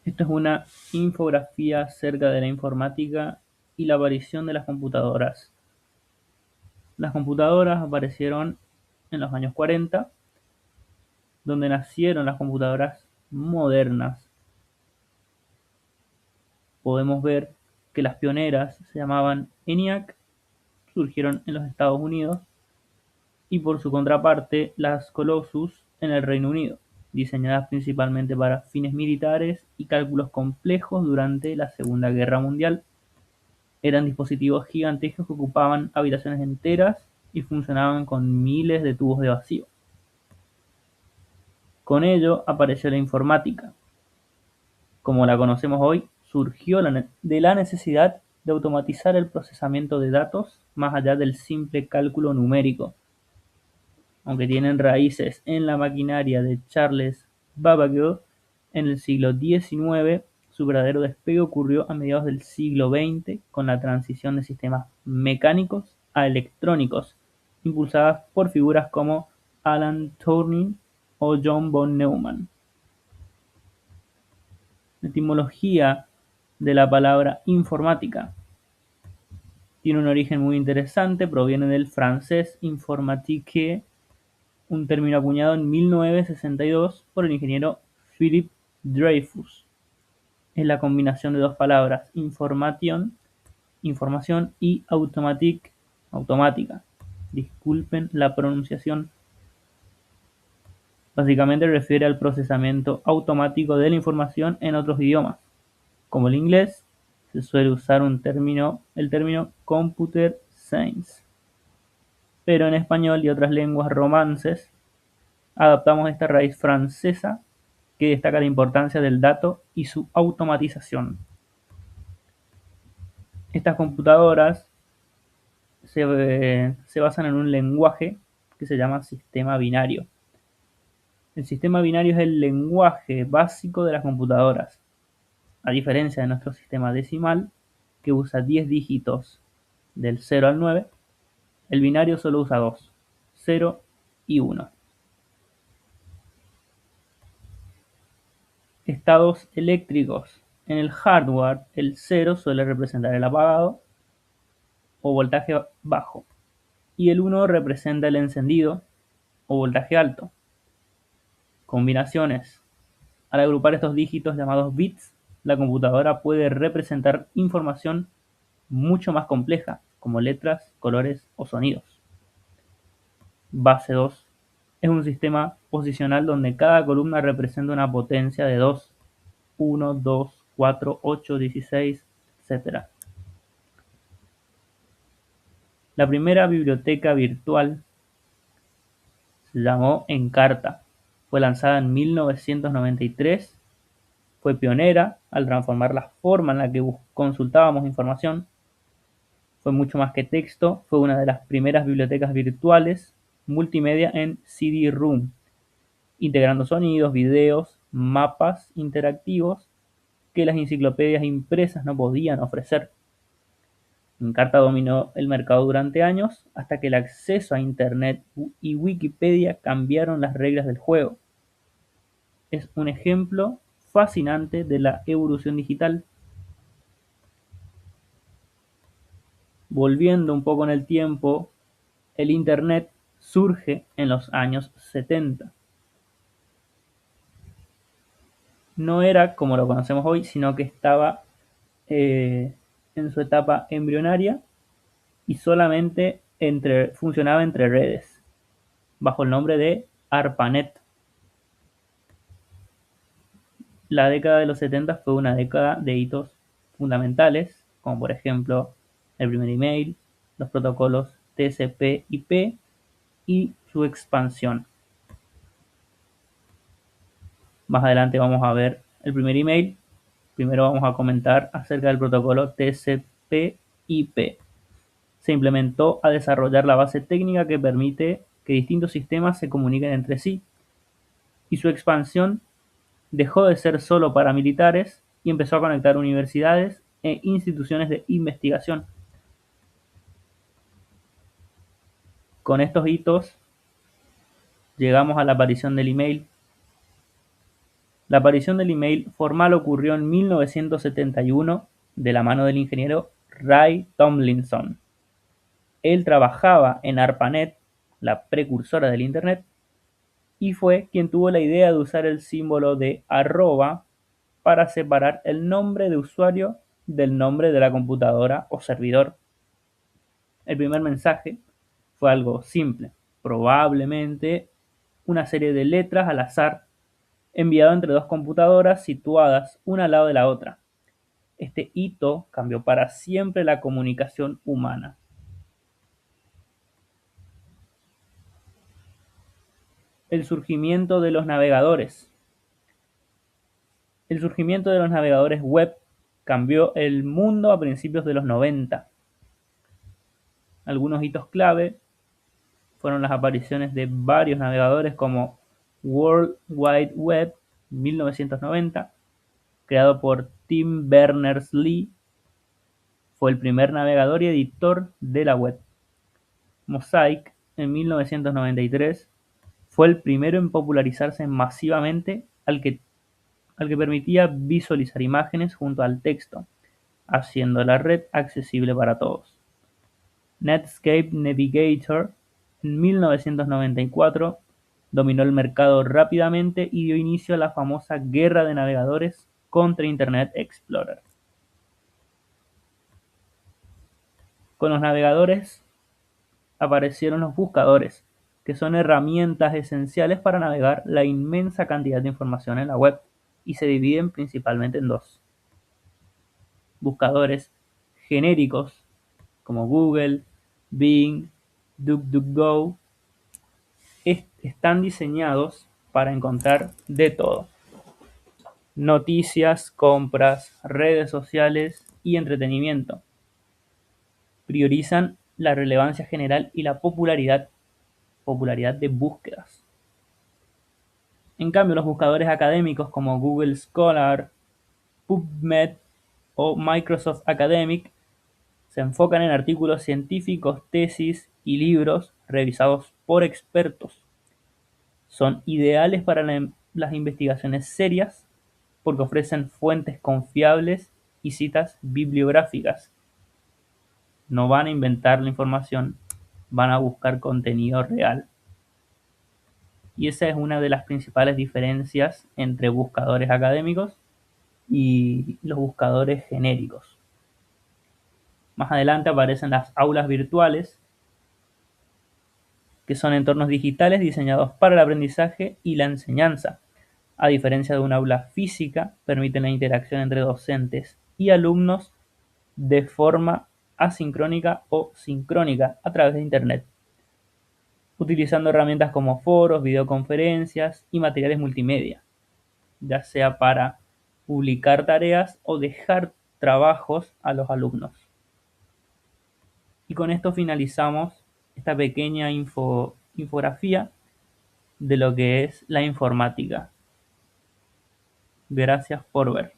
Esto es una infografía acerca de la informática y la aparición de las computadoras. Las computadoras aparecieron en los años 40, donde nacieron las computadoras modernas. Podemos ver que las pioneras se llamaban ENIAC, surgieron en los Estados Unidos, y por su contraparte las Colossus en el Reino Unido, diseñadas principalmente para fines militares y cálculos complejos durante la Segunda Guerra Mundial. Eran dispositivos gigantescos que ocupaban habitaciones enteras y funcionaban con miles de tubos de vacío. Con ello apareció la informática. Como la conocemos hoy, surgió de la necesidad de automatizar el procesamiento de datos más allá del simple cálculo numérico. Aunque tienen raíces en la maquinaria de Charles Babbage en el siglo XIX, su verdadero despegue ocurrió a mediados del siglo XX con la transición de sistemas mecánicos a electrónicos, impulsadas por figuras como Alan Turing o John von Neumann. La etimología de la palabra informática tiene un origen muy interesante, proviene del francés informatique, un término acuñado en 1962 por el ingeniero Philip Dreyfus. Es la combinación de dos palabras, information, información, y automatique, automática. Disculpen la pronunciación. Básicamente refiere al procesamiento automático de la información en otros idiomas. Como el inglés, se suele usar el término computer science. Pero en español y otras lenguas romances adaptamos esta raíz francesa que destaca la importancia del dato y su automatización. Estas computadoras se basan en un lenguaje que se llama sistema binario. El sistema binario es el lenguaje básico de las computadoras, a diferencia de nuestro sistema decimal, que usa 10 dígitos del 0 al 9, el binario solo usa 2, 0 y 1. Estados eléctricos. En el hardware, el 0 suele representar el apagado o voltaje bajo, y el 1 representa el encendido o voltaje alto. Combinaciones. Al agrupar estos dígitos llamados bits, la computadora puede representar información mucho más compleja, como letras, colores o sonidos. Base 2. Es un sistema posicional donde cada columna representa una potencia de 2, 1, 2, 4, 8, 16, etc. La primera biblioteca virtual se llamó Encarta. Fue lanzada en 1993. Fue pionera al transformar la forma en la que consultábamos información. Fue mucho más que texto. Fue una de las primeras bibliotecas virtuales multimedia en CD-ROM, integrando sonidos, videos, mapas interactivos que las enciclopedias impresas no podían ofrecer. Encarta dominó el mercado durante años hasta que el acceso a Internet y Wikipedia cambiaron las reglas del juego. Es un ejemplo fascinante de la evolución digital. Volviendo un poco en el tiempo, el Internet surge en los años 70. No era como lo conocemos hoy, sino que estaba en su etapa embrionaria y solamente funcionaba entre redes, bajo el nombre de ARPANET. La década de los 70 fue una década de hitos fundamentales, como por ejemplo el primer email, los protocolos TCP/IP y su expansión. Más adelante vamos a ver el primer email. Primero vamos a comentar acerca del protocolo TCP/IP. Se implementó a desarrollar la base técnica que permite que distintos sistemas se comuniquen entre sí, y su expansión dejó de ser solo para militares y empezó a conectar universidades e instituciones de investigación. Con estos hitos llegamos a la aparición del email. La aparición del email formal ocurrió en 1971 de la mano del ingeniero Ray Tomlinson. Él trabajaba en ARPANET, la precursora del Internet, y fue quien tuvo la idea de usar el símbolo de arroba para separar el nombre de usuario del nombre de la computadora o servidor. El primer mensaje fue algo simple, probablemente una serie de letras al azar enviado entre dos computadoras situadas una al lado de la otra. Este hito cambió para siempre la comunicación humana. El surgimiento de los navegadores. El surgimiento de los navegadores web cambió el mundo a principios de los 90. Algunos hitos clave fueron las apariciones de varios navegadores como World Wide Web 1990, creado por Tim Berners-Lee, fue el primer navegador y editor de la web. Mosaic en 1993 fue el primero en popularizarse masivamente al que permitía visualizar imágenes junto al texto, haciendo la red accesible para todos. Netscape Navigator en 1994 dominó el mercado rápidamente y dio inicio a la famosa guerra de navegadores contra Internet Explorer. Con los navegadores aparecieron los buscadores, que son herramientas esenciales para navegar la inmensa cantidad de información en la web, y se dividen principalmente en dos: buscadores genéricos como Google, Bing, DuckDuckGo, están diseñados para encontrar de todo: noticias, compras, redes sociales y entretenimiento. Priorizan la relevancia general y la popularidad de búsquedas. En cambio, los buscadores académicos como Google Scholar, PubMed o Microsoft Academic se enfocan en artículos científicos, tesis y libros revisados por expertos. Son ideales para las investigaciones serias porque ofrecen fuentes confiables y citas bibliográficas. No van a inventar la información, van a buscar contenido real. Y esa es una de las principales diferencias entre buscadores académicos y los buscadores genéricos. Más adelante aparecen las aulas virtuales, que son entornos digitales diseñados para el aprendizaje y la enseñanza. A diferencia de una aula física, permiten la interacción entre docentes y alumnos de forma asincrónica o sincrónica a través de Internet, utilizando herramientas como foros, videoconferencias y materiales multimedia, ya sea para publicar tareas o dejar trabajos a los alumnos. Y con esto finalizamos esta pequeña infografía de lo que es la informática. Gracias por ver.